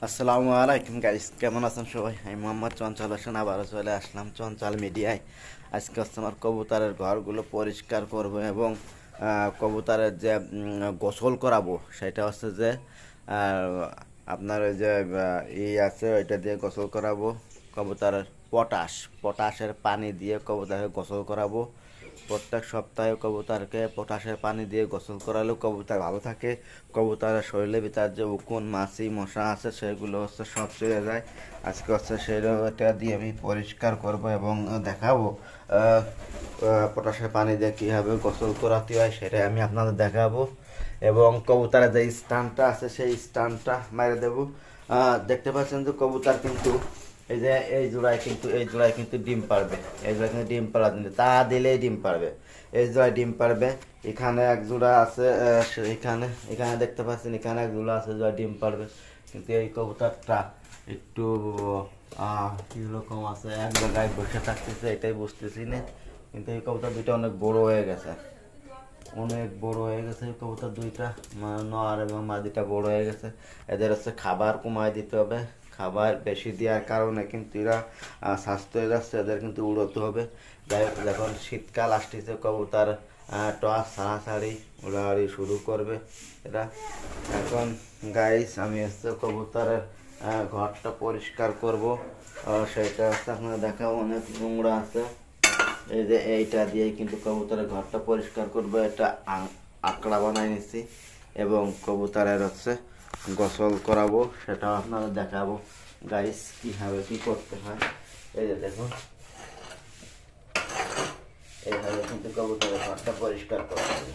আসসালামু আলাইকুম গাইস, কেমন আছেন সবাই? আমি মোহাম্মদ চঞ্চল হোসেন, আবারও চলে আসলাম চঞ্চল মিডিয়ায়। আজকে হচ্ছে আমার কবুতরের ঘরগুলো পরিষ্কার করব এবং কবুতরের যে গোসল করাবো সেটা হচ্ছে যে আপনার ওই যে আছে ওইটা দিয়ে গোসল করাবো। কবুতরের পটাশের পানি দিয়ে কবুতরকে গোসল করাবো। প্রত্যেক সপ্তাহে কবুতরকে পটাশের পানি দিয়ে গোসল করালেও কবুতর ভালো থাকে। কবুতরের শরীরের ভিতর যে উকুন মাছি মশা আছে সেগুলো হচ্ছে সব চলে যায়। আজকে হচ্ছে সেটা দিয়ে আমি পরিষ্কার করব এবং দেখাবো পটাশের পানি দিয়ে কীভাবে গোসল করাতে হয় সেটাই আমি আপনাদের দেখাবো। এবং কবুতরের যে স্টানটা আছে সেই স্টানটা মেরে দেবো। দেখতে পাচ্ছেন যে কবুতর কিন্তু এই যে এই জোড়ায় কিন্তু ডিম পারবে। এই জোড়ায় কিন্তু ডিম পাড়া দিলে তা দিলেই ডিম পারবে। এই জোড়ায় ডিম পারবে। এখানে এক জোড়া আছে, এখানে এখানে দেখতে পাচ্ছেন এখানে এক জোড়া আছে জোড়া ডিম পারবে। কিন্তু এই কবুতরটা একটু কিরকম আছে, এক জায়গায় বসে থাকতেছে, এটাই বুঝতেছি না। কিন্তু এই কবুতর দুইটা অনেক বড় হয়ে গেছে, অনেক বড় হয়ে গেছে এই কবুতর দুইটা। নর এবং মাদিটা বড় হয়ে গেছে। এদের হচ্ছে খাবার কমায় দিতে হবে। খাবার বেশি দেওয়ার কারণে কিন্তু এরা স্বাস্থ্য হয়ে যাচ্ছে, এদের কিন্তু উড়তে হবে। যাই হোক, যখন শীতকাল আসতেছে কবুতর টস ছাড়াছাড়ি উড়াউড়ি শুরু করবে এরা। এখন গাইস আমি হচ্ছে কবুতরের ঘরটা পরিষ্কার করব। সেটা হচ্ছে আপনারা দেখাবো, অনেক নোংরা আছে। এই যে এইটা দিয়ে কিন্তু কবুতরের ঘরটা পরিষ্কার করবো। এটা আকড়া বানাই নিচ্ছি এবং কবুতরের হচ্ছে গোসল করাবো, সেটাও আপনাদের দেখাবো গাইস কিভাবে কি করতে হয়। এই যে দেখুন, এইভাবে কিন্তু কবুতরের ঘরটা পরিষ্কার করতে হবে।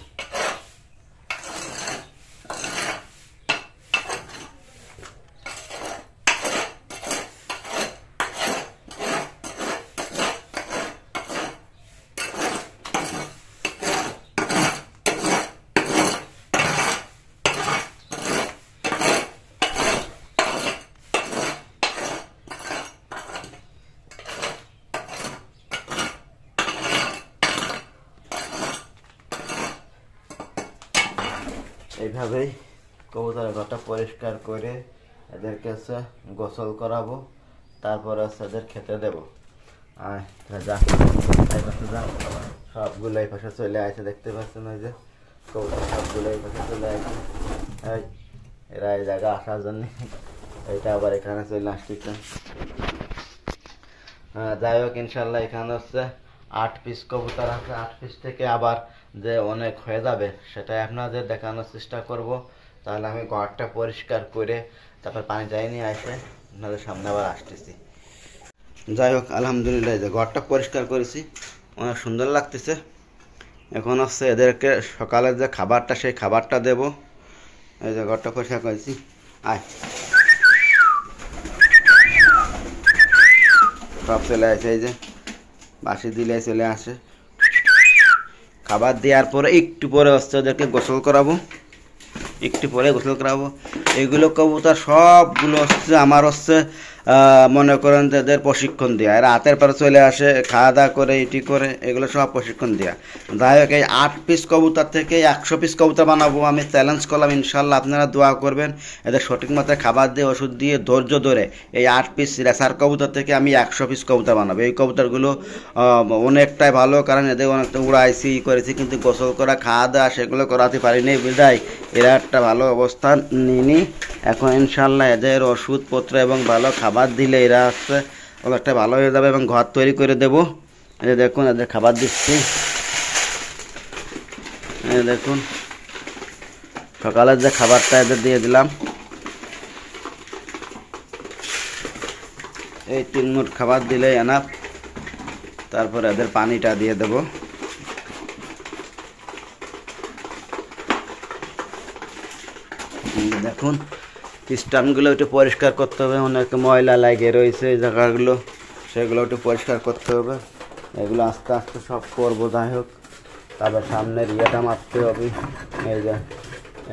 এইভাবেই কবুতরের ঘরটা পরিষ্কার করে এদেরকে হচ্ছে গোসল করাবো, তারপরে হচ্ছে এদের খেতে দেবো। আর যা এই পাশে যা, সবগুলো এই পাশে চলে আসে, দেখতে পাচ্ছেন ওই যে কবুতর সবগুলো এই পাশে চলে আসে। এই এরা এই জায়গা আসার জন্য এইটা আবার এখানে চলে আসতেছে। যাই হোক, ইনশাল্লাহ এখানে হচ্ছে 8 পিস কবুতর আছে। 8 পিস থেকে আবার যে অনেক হয়ে যাবে সেটাই আপনাদের দেখানোর চেষ্টা করব। তাহলে আমি ঘরটা পরিষ্কার করে তারপর পানি যাই নিয়ে আসে আপনাদের সামনে আবার আসতেছি। যাই হোক, আলহামদুলিল্লাহ, যে ঘরটা পরিষ্কার করেছি, অনেক সুন্দর লাগতেছে। এখন হচ্ছে এদেরকে সকালের যে খাবারটা সেই খাবারটা দেব। এই যে ঘরটা পরিষ্কার করেছি, আয় সব চলে আসে, এই যে বাসি দিলে চলে আসে। খাবার দেওয়ার পরে একটু পরে হচ্ছে ওদেরকে গোসল করাবো, একটু পরে গোসল করাবো। এগুলো কবুতর সবগুলো হচ্ছে আমার হচ্ছে মনে করেন যে এদের প্রশিক্ষণ দেওয়া। এরা হাতের পরে চলে আসে, খাওয়া দাওয়া করে এটি করে, এগুলো সব প্রশিক্ষণ দেওয়া। যাই হোক, এই 8 পিস কবুতর থেকে 100 পিস কবুতর বানাবো। আমি চ্যালেঞ্জ করলাম, ইনশাল্লাহ আপনারা দোয়া করবেন। এদের সঠিক মাত্রায় খাবার দিয়ে ওষুধ দিয়ে ধৈর্য ধরে এই 8 পিস রেসার কবুতর থেকে আমি 100 পিস কবুতর বানাবো। এই কবুতরগুলো অনেকটাই ভালো, কারণ এদের অনেকটা উড়াইছি করেছি, কিন্তু গোসল করা খাওয়া দাওয়া সেগুলো করাতে পারিনি বিদায় এরা একটা ভালো অবস্থান নিনি। এখন ইনশাল্লাহ এদের ওষুধপত্র এবং ভালো খাবার দিলে এরা হচ্ছে অনেকটা ভালো হয়ে যাবে এবং ঘর তৈরি করে দেবো। এই দেখুন, এদের খাবার দিচ্ছি, এই দেখুন সকালের যে খাবারটা এদের দিয়ে দিলাম। এই 3 মুঠ খাবার দিলে এনাফ। তারপর এদের পানিটা দিয়ে দেবো। দেখুন, স্টানগুলো একটু পরিষ্কার করতে হবে, অনেক ময়লা লাগে রয়েছে এই জায়গাগুলো, সেগুলো একটু পরিষ্কার করতে হবে। এগুলো আস্তে আস্তে সব করবো। যাই হোক, তারপর সামনের ইয়েটা মারতে হবে। এই যে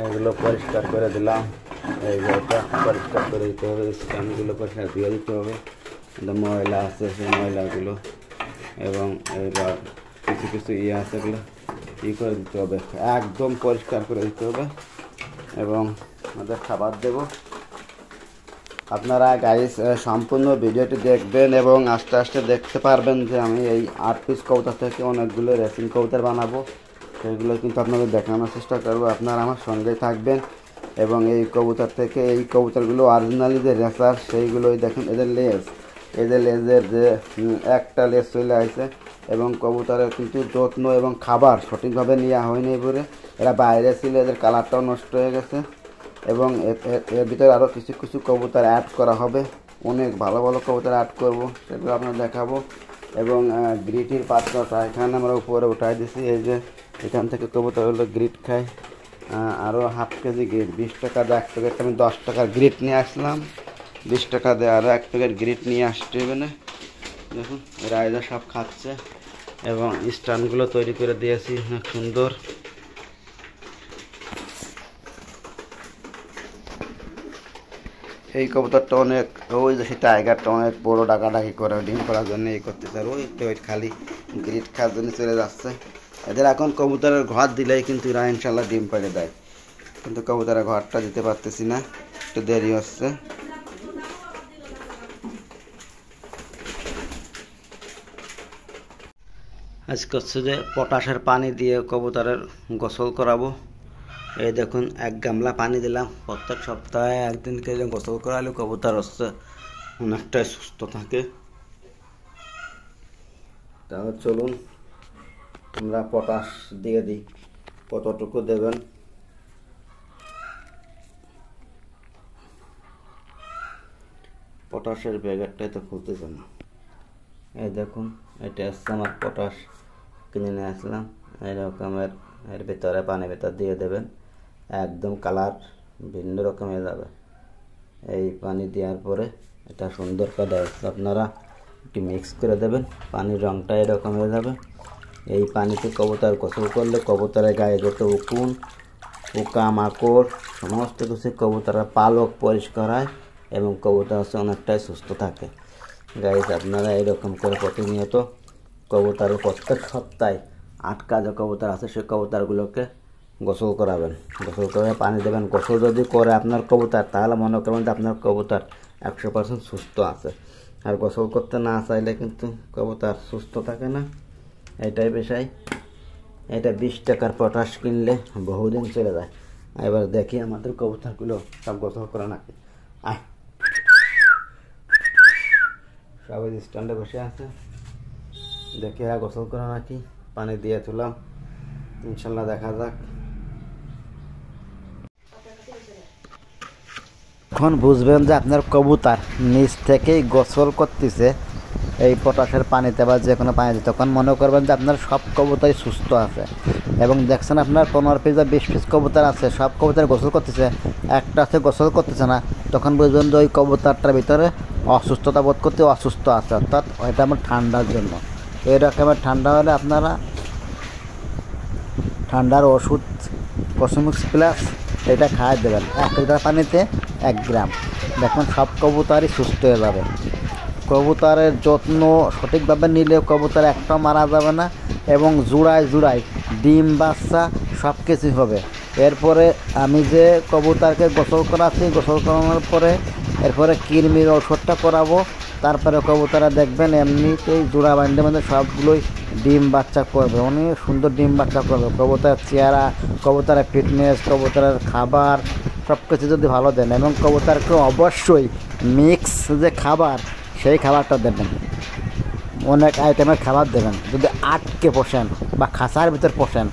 এগুলো পরিষ্কার করে দিলাম, এই যে এটা পরিষ্কার করে দিতে হবে, স্টানগুলো পরিষ্কার দিয়ে দিতে হবে। ময়লা আছে সেই ময়লাগুলো এবং এবার কিছু কিছু ইয়ে আছে এগুলো করে দিতে হবে, একদম পরিষ্কার করে দিতে হবে। এবং ওদের খাবার দেব। আপনারা গাইস সম্পূর্ণ ভিডিওটি দেখবেন এবং আস্তে আস্তে দেখতে পারবেন যে আমি এই 8 পিস কবুতর থেকে অনেকগুলো রেসিং কবুতর বানাবো। সেগুলো কিন্তু আপনাদের দেখানোর চেষ্টা করবো, আপনারা আমার সঙ্গে থাকবেন। এবং এই কবুতর থেকে এই কবুতরগুলো অরিজিনালি যে রেসার সেইগুলোই দেখেন, এদের লেজের যে একটা লেজ চলে আসছে এবং কবুতরের কিন্তু যত্ন এবং খাবার সঠিকভাবে নেওয়া হয়নি বলে এরা বাইরে ছিল, এদের কালারটাও নষ্ট হয়ে গেছে। এবং এর ভিতরে আরও কিছু কিছু কবুতর অ্যাড করা হবে, অনেক ভালো ভালো কবুতর অ্যাড করব, সেগুলো আপনার দেখাবো। এবং গ্রিটির পাত্রটা এখানে আমরা উপরে উঠাই দিছি, এই যে এখান থেকে কবুতরগুলো গ্রিট খায়। আরও হাফ কেজি গ্রিট 20 টাকা দিয়ে 1 প্যাকেট, আমি 10 টাকার গ্রিট নিয়ে আসলাম, 20 টাকা দিয়ে আরও 1 প্যাকেট গ্রিট নিয়ে আসতে হবে না। দেখুন এরা এদের সব খাচ্ছে এবং স্ট্যান্ডগুলো তৈরি করে দিয়েছি অনেক সুন্দর। এই কবুতরটা অনেক, ওই যে টাইগারটা অনেক বড় ডাকাডাকি করে ডিম করার জন্য এই করতেছে, আর ওই তো খালি গ্রিট খাওয়ার জন্য চলে যাচ্ছে। এদের এখন কবুতরের ঘর দিলেই কিন্তু এরা ইনশাল্লাহ ডিম পেড়ে দেয়, কিন্তু কবুতরের ঘরটা দিতে পারতেছি না, একটু দেরি হচ্ছে। আজকে হচ্ছে যে পটাশের পানি দিয়ে কবুতরের গোসল করাবো। এই দেখুন 1 গামলা পানি দিলাম, প্রত্যেক সপ্তাহে একদিনকে গোসল করালে কবুতর হচ্ছে অনেকটাই সুস্থ থাকে। তাহলে চলুন আমরা পটাশ দিয়ে দিই, কতটুকু দেবেন। পটাশের প্যাকেটটাই তো খুলতেছে না। এই দেখুন এটা হচ্ছে আমার পটাশ, কিনে নিয়ে আসলাম। এই রকমের এর ভিতরে পানির ভিতর দিয়ে দেবেন, একদম কালার ভিন্ন রকম হয়ে যাবে। এই পানি দেওয়ার পরে এটা সুন্দর করে আপনারা একটু মিক্স করে দেবেন, পানির রঙটা এরকম হয়ে যাবে। এই পানিতে কবুতর গোসল করলে কবুতরের গায়ে যত উকুন পোকা মাকড় সমস্ত কিছু কবুতরের পালক পরিষ্কার হয় এবং কবুতর হচ্ছে অনেকটাই সুস্থ থাকে। গাইস আপনারা এরকম করে প্রতিনিয়ত কবুতরের প্রত্যেক সপ্তাহে 8 যে কবুতর আছে সেই কবুতরগুলোকে গোসল করাবেন, গোসল করে পানি দেবেন। গোসল যদি করে আপনার কবুতর, তাহলে মনে করবেন যে আপনার কবুতর 100% সুস্থ আছে। আর গোসল করতে না চাইলে কিন্তু কবুতর সুস্থ থাকে না, এটাই বিষয়। এটা 20 টাকার পটাশ কিনলে বহুদিন চলে যায়। এবার দেখি আমাদের কবুতরগুলো সব গোসল করে নাকি। সবাই স্ট্যান্ডে বসে আছে, দেখি গোসল করে নাকি। পানি দিয়ে তুলাম, ইনশাল্লাহ দেখা যাক। এখন বুঝবেন যে আপনার কবুতর নিচ থেকেই গোসল করতেছে এই পটাশের পানিতে বা যে কোনো পানিতে, তখন মনে করবেন যে আপনার সব কবুতরই সুস্থ আছে। এবং দেখছেন আপনার 15 পিস বা 20 পিস কবুতর আছে, সব কবুতর গোসল করতেছে, একটা আছে গোসল করতেছে না, তখন বুঝবেন যে ওই কবুতরটার ভিতরে অসুস্থতা বোধ করতে অসুস্থ আছে, অর্থাৎ ওইটা আমার ঠান্ডার জন্য। এই রকমের ঠান্ডা হলে আপনারা ঠান্ডার ওষুধ কসমিক্স প্লাস এটা খাওয়া দেবেন 1 লিটার পানিতে 1 গ্রাম, দেখুন সব কবুতরই সুস্থ হয়ে যাবে। কবুতরের যত্ন সঠিকভাবে নিলে কবুতর একটাও মারা যাবে না এবং জোড়ায় জোড়ায় ডিম বাচ্চা সব কিছুই হবে। এরপরে আমি যে কবুতরকে গোসল করাচ্ছি, গোসল করানোর পরে এরপরে কৃমির ওষুধটা করাবো, তারপরে কবুতরা দেখবেন এমনিতেই জোড়া বান্ধে সবগুলোই ডিম বাচ্চা করবে, অনেক সুন্দর ডিম বাচ্চা করবে। কবুতরের চেহারা, কবুতরের ফিটনেস, কবুতরের খাবার সব কিছু যদি ভালো দেন এবং কবুতরকে অবশ্যই মিক্স যে খাবার সেই খাবারটা দেবেন, অনেক আইটেমের খাবার দেবেন। যদি আটকে পোষেন বা খাঁচার ভিতর পোষেন